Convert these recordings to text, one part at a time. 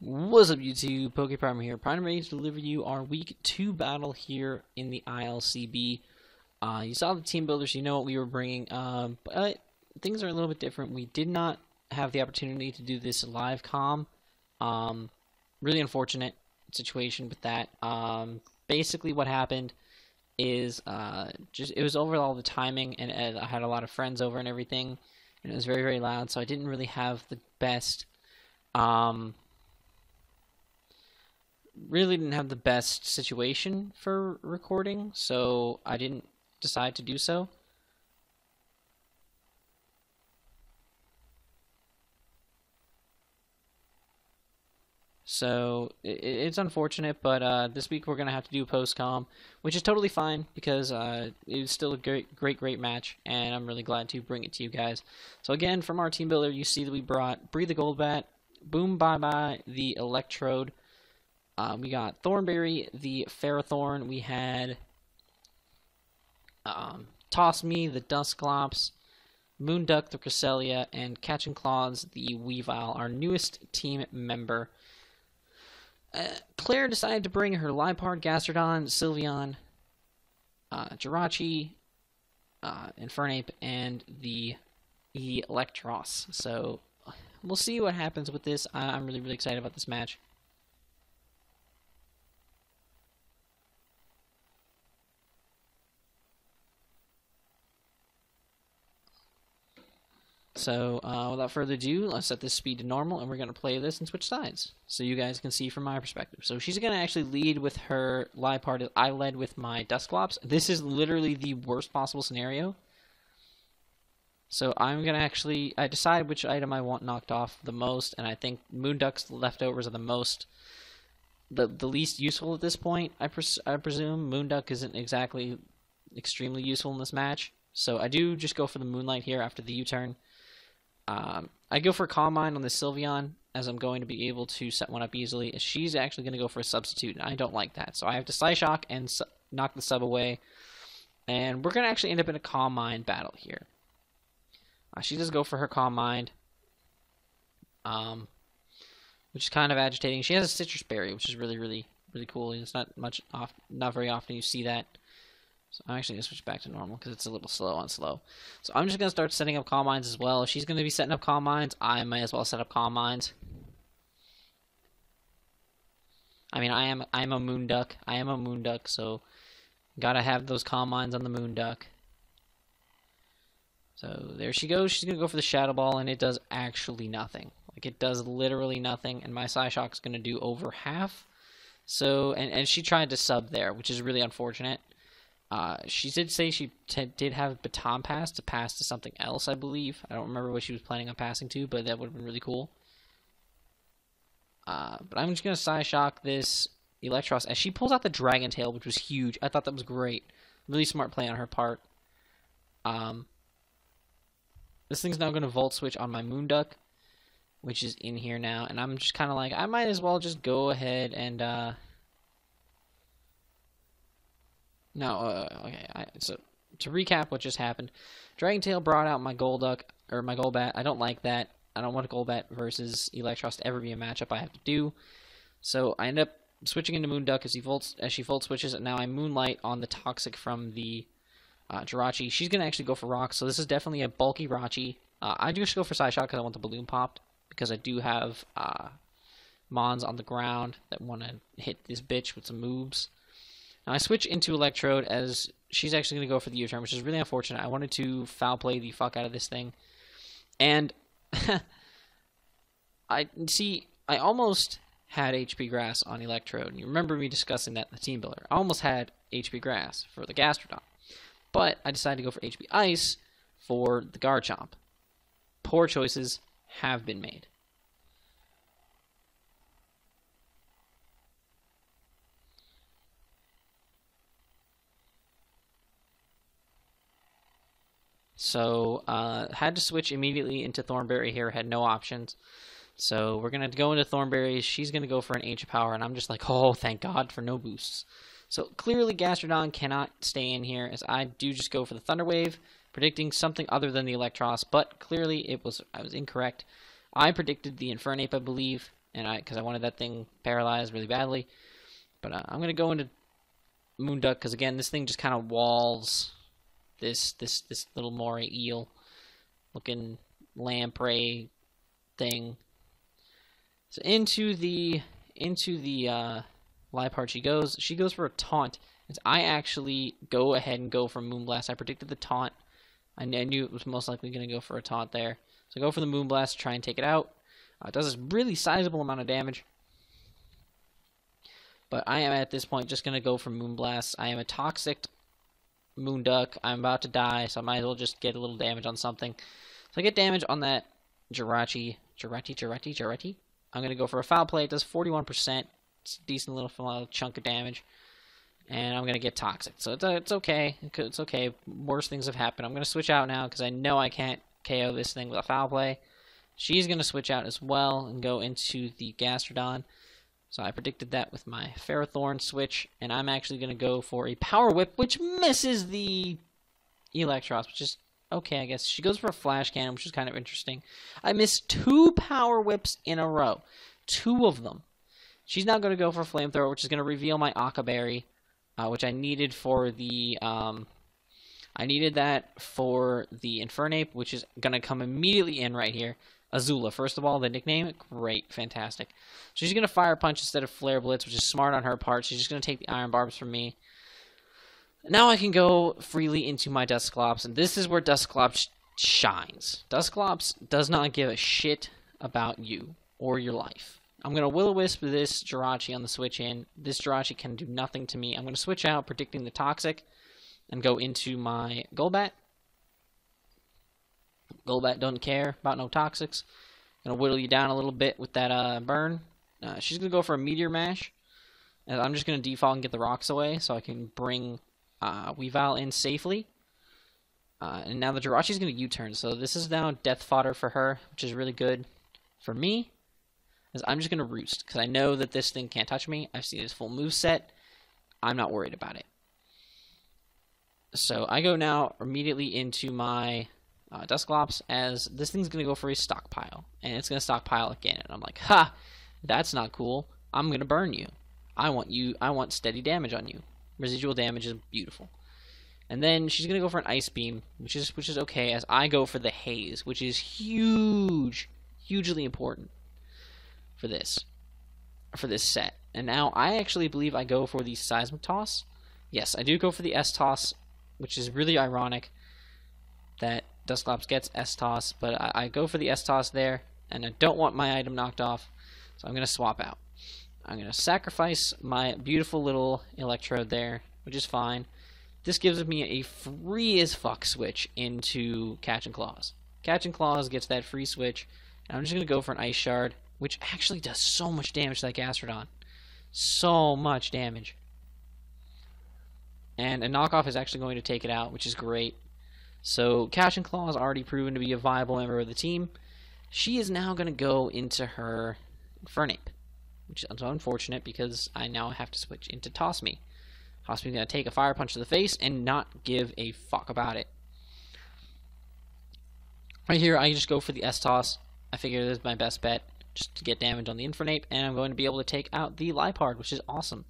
What's up, YouTube? pokePrimer here. Prime ready to deliver you our Week 2 battle here in the ILCB. You saw the team builders, you know what we were bringing, but things are a little bit different. We did not have the opportunity to do this live comm. Really unfortunate situation with that. Basically what happened is it was over all the timing, and I had a lot of friends over and everything, and it was very, very loud, so I didn't really have the best situation for recording, so I didn't decide to do so. So it's unfortunate, but this week we're gonna have to do post-com, which is totally fine because it was still a great match, and I'm really glad to bring it to you guys. So again, from our team builder, you see that we brought Breathe the Golbat, Boom Bye Bye the Electrode. We got Thornberry, the Ferrothorn. We had Toss Me, the Dusclops, Moonduck, the Cresselia, and Catching Claws, the Weavile, our newest team member. Claire decided to bring her Liepard, Gastrodon, Sylveon, Jirachi, Infernape, and the Electros. So we'll see what happens with this. I'm really excited about this match. So, without further ado, let's set this speed to normal, and we're going to play this and switch sides, so you guys can see from my perspective. So she's going to actually lead with her Liepard. I led with my Dusclops. This is literally the worst possible scenario. So I'm going to actually, I decided which item I want knocked off the most, and I think Moonduck's leftovers are the least useful at this point, I presume. Moonduck isn't exactly extremely useful in this match, so I do just go for the Moonlight here after the U-turn. I go for Calm Mind on the Sylveon, as I'm going to be able to set one up easily. She's actually going to go for a Substitute, and I don't like that. So I have to Psyshock and knock the sub away. And we're going to actually end up in a Calm Mind battle here. She does go for her Calm Mind, which is kind of agitating. She has a Citrus Berry, which is really cool. It's not very often you see that. So I'm actually going to switch back to normal because it's a little slow on slow. So I'm just going to start setting up Calm Minds as well. She's going to be setting up Calm Minds. I might as well set up Calm Minds. I mean, I'm a Moonduck. I am a Moonduck, so gotta have those Calm Minds on the Moonduck. So there she goes. She's going to go for the Shadow Ball, and it does actually nothing. Like, it does literally nothing, and my Psyshock's going to do over half. So, and she tried to sub there, which is really unfortunate. She did say she did have Baton Pass to pass to something else, I believe. I don't remember what she was planning on passing to, but that would have been really cool. But I'm just going to Psyshock this Electros as she pulls out the Dragon Tail, which was huge. I thought that was great. Really smart play on her part. This thing's now going to Volt Switch on my Moonduck, which is in here now. And I'm just kind of like, I might as well just go ahead and... Okay, so to recap what just happened, Dragon Tail brought out my Golduck, or my Golbat. I don't like that. I don't want a Golbat versus Electros to ever be a matchup I have to do. So I end up switching into Moonduck as she Volt Switches, and now I Moonlight on the Toxic from the Jirachi. She's going to actually go for Rock, so this is definitely a bulky Rachi. I do just go for Psyshock because I want the Balloon popped, because I do have Mons on the ground that want to hit this bitch with some moves. Now I switch into Electrode as she's actually going to go for the U-turn, which is really unfortunate. I wanted to foul play the fuck out of this thing. And I almost had HP Grass on Electrode. And you remember me discussing that in the team builder. I almost had HP Grass for the Gastrodon. But I decided to go for HP Ice for the Garchomp. Poor choices have been made. So, had to switch immediately into Thornberry here, had no options. So, we're going to go into Thornberry. She's going to go for an Ancient Power, and I'm just like, oh, thank God for no boosts. So, clearly Gastrodon cannot stay in here, as I do just go for the Thunder Wave, predicting something other than the Electros, but clearly I was incorrect. I predicted the Infernape, I believe. and because I wanted that thing paralyzed really badly. But I'm going to go into Moonduck, because again, this thing just kind of walls this little moray eel looking lamprey thing. So into the live part she goes. She goes for a taunt. And I actually go ahead and go for Moonblast. I predicted the taunt. I knew it was most likely going to go for a taunt there. So I go for the Moonblast to try and take it out. It does this really sizable amount of damage. But I am at this point just going to go for Moonblast. I am a toxic Moonduck. I'm about to die, so I might as well just get a little damage on something. So I get damage on that Jirachi. I'm going to go for a Foul Play. It does 41%. It's a decent little chunk of damage. And I'm going to get Toxic. So it's okay. It's okay. Worse things have happened. I'm going to switch out now because I know I can't KO this thing with a Foul Play. She's going to switch out as well and go into the Gastrodon. So I predicted that with my Ferrothorn switch, and I'm actually going to go for a Power Whip, which misses the Electros, which is okay, I guess. She goes for a Flash Cannon, which is kind of interesting. I missed 2 Power Whips in a row. 2 of them. She's now going to go for Flamethrower, which is going to reveal my Akaberry, which I needed for the... I needed that for the Infernape, which is going to come immediately in right here. Azula, first of all, the nickname, great, fantastic. She's going to Fire Punch instead of Flare Blitz, which is smart on her part. She's just going to take the Iron Barbs from me. Now I can go freely into my Dusclops, and this is where Dusclops shines. Dusclops does not give a shit about you or your life. I'm going to Will-O-Wisp this Jirachi on the switch in. This Jirachi can do nothing to me. I'm going to switch out, predicting the Toxic, and go into my Golbat. Golbat doesn't care about no Toxics. Gonna whittle you down a little bit with that burn. She's gonna go for a Meteor Mash. And I'm just gonna default and get the rocks away so I can bring Weavile in safely. And now the Jirachi's gonna U-turn, so this is now death fodder for her, which is really good for me. As I'm just gonna Roost, because I know that this thing can't touch me. I've seen his full moveset. I'm not worried about it. So I go now immediately into my Dusclops, as this thing's going to go for a Stockpile, and it's going to stockpile again, and I'm like, ha, that's not cool. I'm going to burn you. I want steady damage on you. Residual damage is beautiful. And then she's going to go for an Ice Beam, which is okay, as I go for the Haze, which is hugely important for this set. And now I actually believe I go for the Seismic Toss. Yes, I do go for the S-Toss, which is really ironic that Dusclops gets S-Toss, but I go for the S-Toss there, and I don't want my item knocked off, so I'm going to swap out. I'm going to sacrifice my beautiful little Electrode there, which is fine. This gives me a free as fuck switch into Catch and Claws. Catch and Claws gets that free switch, and I'm just going to go for an Ice Shard, which actually does so much damage to that Gastrodon. So much damage. And a knockoff is actually going to take it out, which is great. So Catch and Claw is already proven to be a viable member of the team. She is now going to go into her Infernape, which is unfortunate because I now have to switch into Toss Me. Toss Me is going to take a Fire Punch to the face and not give a fuck about it. Right here, I just go for the S-Toss. I figure this is my best bet, just to get damage on the Infernape, and I'm going to be able to take out the Liepard, which is awesome.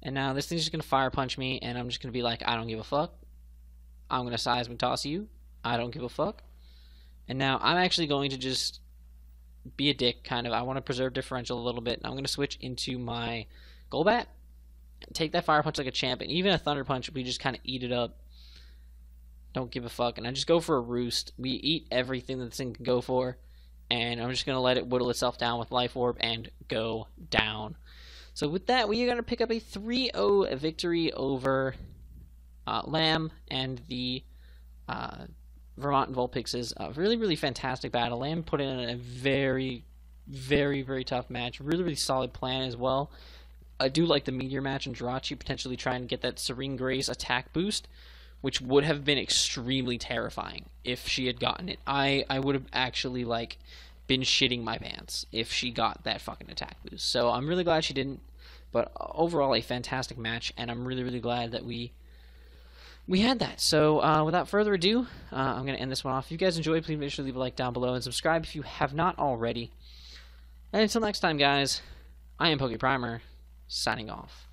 And now this thing's just going to Fire Punch me, and I'm just going to be like, I don't give a fuck. I'm going to Seismic Toss you. I don't give a fuck. And now I'm actually going to just be a dick, kind of. I want to preserve differential a little bit. I'm going to switch into my Golbat. Take that Fire Punch like a champ. And even a Thunder Punch, we just kind of eat it up. Don't give a fuck. And I just go for a Roost. We eat everything that this thing can go for. And I'm just going to let it whittle itself down with Life Orb and go down. So with that, we are going to pick up a 3-0 victory over Lamb and the Vermont Vulpixes. A really fantastic battle. Lamb put in a very tough match. Really solid plan as well. I do like the Meteor match and Jirachi potentially trying to get that Serene Grace attack boost, which would have been extremely terrifying if she had gotten it. I would have actually been shitting my pants if she got that fucking attack boost. So I'm really glad she didn't. But overall, a fantastic match, and I'm really glad that we had that. So without further ado, I'm going to end this one off. If you guys enjoyed, please make sure to leave a like down below and subscribe if you have not already. And until next time, guys, I am pokePrimer, signing off.